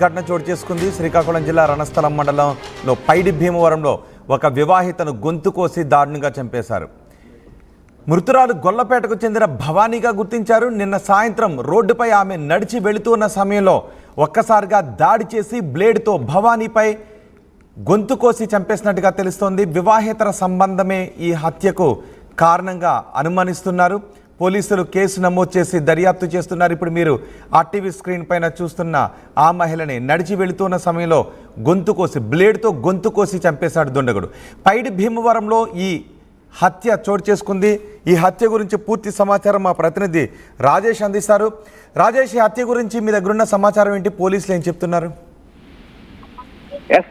ఘటన చోటు చేసుకుంది. శ్రీకాకుళం జిల్లా రణస్థలం మండలంలో పైడి భీమవరంలో ఒక వివాహితను గొంతు కోసి దారుణంగా చంపేశారు. మృతురాలు గొల్లపేటకు చెందిన భవానీగా గుర్తించారు. నిన్న సాయంత్రం రోడ్డుపై ఆమె నడిచి వెళుతూ ఉన్న సమయంలో ఒక్కసారిగా దాడి చేసి బ్లేడ్తో భవానీపై గొంతు కోసి చంపేసినట్టుగా తెలుస్తోంది. వివాహేతర సంబంధమే ఈ హత్యకు కారణంగా అనుమానిస్తున్నారు. పోలీసులు కేసు నమోదు చేసి దర్యాప్తు చేస్తున్నారు. ఇప్పుడు మీరు ఆర్టీవీ స్క్రీన్ పైన చూస్తున్న ఆ మహిళని నడిచి వెళుతున్న సమయంలో గొంతు కోసి బ్లేడ్తో గొంతు కోసి చంపేశాడు దుండగుడు. పైడి భీమవరంలో ఈ హత్య చోటు చేసుకుంది. ఈ హత్య గురించి పూర్తి సమాచారం మా ప్రతినిధి రాజేష్ అందిస్తారు. రాజేష్, ఈ హత్య గురించి మీ దగ్గర ఉన్న సమాచారం ఏంటి? పోలీసులు ఏం చెప్తున్నారు?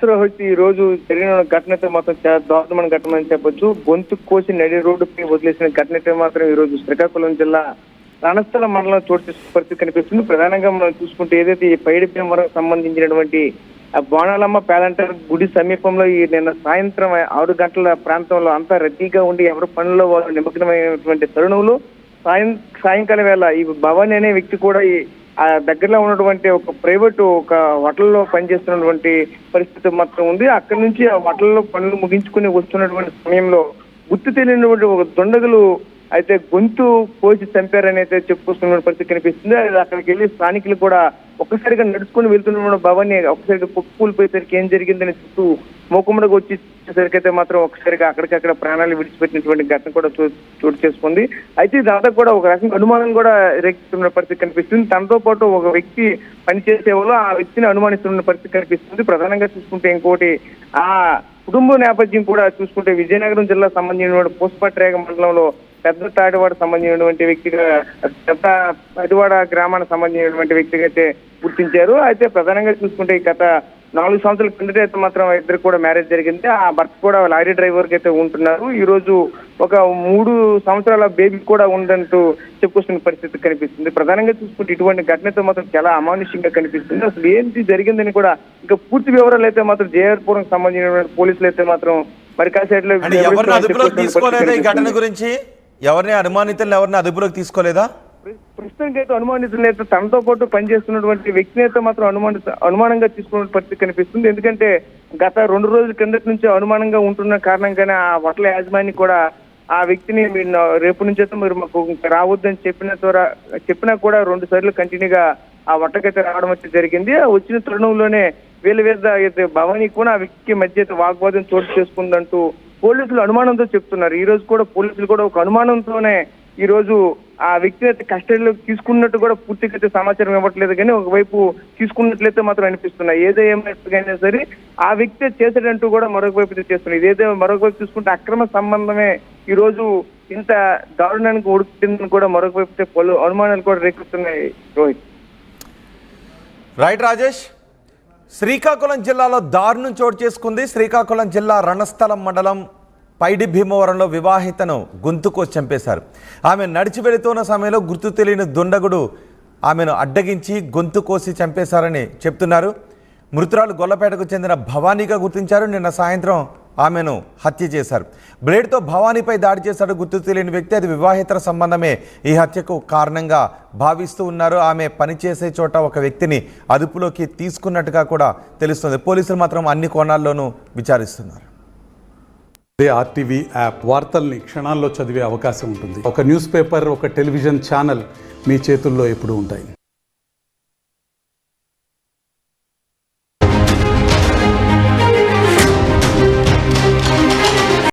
రోహిత్, ఈ రోజు జరిగిన ఘటనతో మాత్రం చాలా దారుణమైన ఘటన అని చెప్పొచ్చు. గొంతు కోసి నడి రోడ్డుపై వదిలేసిన ఘటనతో మాత్రం ఈ రోజు శ్రీకాకుళం జిల్లా రణస్థలం మండలం చోటు చేసుకునే పరిస్థితి కనిపిస్తుంది. ప్రధానంగా మనం చూసుకుంటే ఏదైతే ఈ పైడి భీమవరం సంబంధించినటువంటి బోనాలమ్మ పేలంటర్ గుడి సమీపంలో ఈ నిన్న సాయంత్రం 6 గంటల ప్రాంతంలో అంతా రద్దీగా ఉండి ఎవరు పనుల్లో వాళ్ళు నిమగ్నమైనటువంటి తరుణంలో సాయంకాలం వేళ ఈ భవాని అనే వ్యక్తి కూడా ఆ దగ్గరలో ఉన్నటువంటి ఒక ప్రైవేటు ఒక హోటల్లో పనిచేస్తున్నటువంటి పరిస్థితి మాత్రం ఉంది. అక్కడి నుంచి ఆ హోటల్లో పనులు ముగించుకుని వస్తున్నటువంటి సమయంలో గుర్తు తెలియనటువంటి ఒక దుండగులు అయితే గొంతు కోసి చంపారని అయితే చెప్పుకొస్తున్న పరిస్థితి కనిపిస్తుంది. అక్కడికి వెళ్ళి స్థానికులు కూడా ఒక్కసారిగా నడుచుకుని వెళ్తున్న భవాని ఒక్కసారిగా కూలిపోయేసరికి ఏం జరిగిందని చుట్టూ మూకుమ్మడికి వచ్చేసరికి అయితే మాత్రం ఒక్కసారిగా అక్కడికక్కడ ప్రాణాలు విడిచిపెట్టినటువంటి ఘటన కూడా చోటు చేసుకుంది. అయితే ఇదంతా కూడా ఒక రకంగా అనుమానం కూడా రేగిస్తున్న పరిస్థితి కనిపిస్తుంది. తనతో పాటు ఒక వ్యక్తి పనిచేసే వాళ్ళు ఆ వ్యక్తిని అనుమానిస్తున్న పరిస్థితి కనిపిస్తుంది. ప్రధానంగా చూసుకుంటే ఇంకోటి ఆ కుటుంబ నేపథ్యం కూడా చూసుకుంటే విజయనగరం జిల్లా సంబంధించిన పూసపట్రేగ మండలంలో పెద్ద తాడివాడ సంబంధించినటువంటి వ్యక్తిగా పెద్ద తాడివాడ గ్రామానికి సంబంధించినటువంటి వ్యక్తిగా అయితే గుర్తించారు. అయితే ప్రధానంగా చూసుకుంటే గత 4 సంవత్సరాల కిందట అయితే మాత్రం ఇద్దరు కూడా మ్యారేజ్ జరిగింది. ఆ భర్త కూడా లారీ డ్రైవర్ కి అయితే ఉంటున్నారు. ఈ రోజు ఒక 3 సంవత్సరాల బేబీ కూడా ఉందంటూ చెప్పుకొస్తున్న పరిస్థితి కనిపిస్తుంది. ప్రధానంగా చూసుకుంటే ఇటువంటి ఘటనతో మాత్రం చాలా అమానుష్యంగా కనిపిస్తుంది. అసలు ఏంటి జరిగిందని కూడా ఇంకా పూర్తి వివరాలు అయితే మాత్రం జేఆర్పురం సంబంధించిన పోలీసులు అయితే మాత్రం మరి కాసేట్లో ఎవరిని అనుమానితులను ఎవరిని అదుపులోకి తీసుకోలేదా? ప్రస్తుతానికి అయితే అనుమానితులు అయితే తనతో పాటు పనిచేస్తున్నటువంటి వ్యక్తిని అయితే మాత్రం అనుమానంగా తీసుకున్న పరిస్థితి కనిపిస్తుంది. ఎందుకంటే గత 2 రోజుల కిందటి నుంచి అనుమానంగా ఉంటున్న కారణంగానే ఆ హోటల్ యాజమాని కూడా ఆ వ్యక్తిని రేపు నుంచి అయితే మీరు మాకు రావద్దని చెప్పినా కూడా 2 సార్లు కంటిన్యూగా ఆ హోటల్కైతే రావడం అయితే జరిగింది. వచ్చిన తరుణంలోనే వీళ్ళ అయితే భవానీ కూడా ఆ వ్యక్తికి మధ్య అయితే వాగ్వాదం చోటు చేసుకుందంటూ పోలీసులు అనుమానంతో చెప్తున్నారు. ఈ రోజు కూడా పోలీసులు కూడా ఒక అనుమానంతోనే ఈ రోజు ఆ వ్యక్తిని అయితే కస్టడీలోకి తీసుకున్నట్టు కూడా పూర్తిగా అయితే సమాచారం ఇవ్వట్లేదు, కానీ ఒకవైపు తీసుకున్నట్లయితే మాత్రం అనిపిస్తున్నాయి. ఏమైనా సరే ఆ వ్యక్తి చేసేటంటూ కూడా మరొక వైపు చేస్తున్నారు. ఇదేదో మరొక వైపు చూసుకుంటే అక్రమ సంబంధమే ఈ రోజు ఇంత దారుణానికి ఉడుకుతుందని కూడా మరొక వైపు పలు అనుమానాలు కూడా రేకెత్తున్నాయి. రోహిత్, రైట్ రాజేష్. శ్రీకాకుళం జిల్లాలో దారుణం చోటు చేసుకుంది. శ్రీకాకుళం జిల్లా రణస్థలం మండలం పైడి భీమవరంలో వివాహితను గొంతు కోసి చంపేశారు. ఆమె నడిచి వెళుతున్న సమయంలో గుర్తు తెలియని దుండగుడు ఆమెను అడ్డగించి గొంతు కోసి చంపేశారని చెప్తున్నారు. మృతురాలు గొల్లపేటకు చెందిన భవానీగా గుర్తించారు. నిన్న సాయంత్రం ఆమెను హత్య చేశారు. బ్లేడ్తో భవానీపై దాడి చేశాడు గుర్తు తెలియని వ్యక్తి. అది వివాహేతర సంబంధమే ఈ హత్యకు కారణంగా భావిస్తూ ఉన్నారు. ఆమె పనిచేసే చోట ఒక వ్యక్తిని అదుపులోకి తీసుకున్నట్టుగా కూడా తెలుస్తుంది. పోలీసులు మాత్రం అన్ని కోణాల్లోనూ విచారిస్తున్నారు. ఆర్టీవీ యాప్ వార్తల్ని క్షణాల్లో చదివే అవకాశం ఉంటుంది. ఒక న్యూస్ పేపర్, ఒక టెలివిజన్ ఛానల్ మీ చేతుల్లో ఎప్పుడూ ఉంటాయి.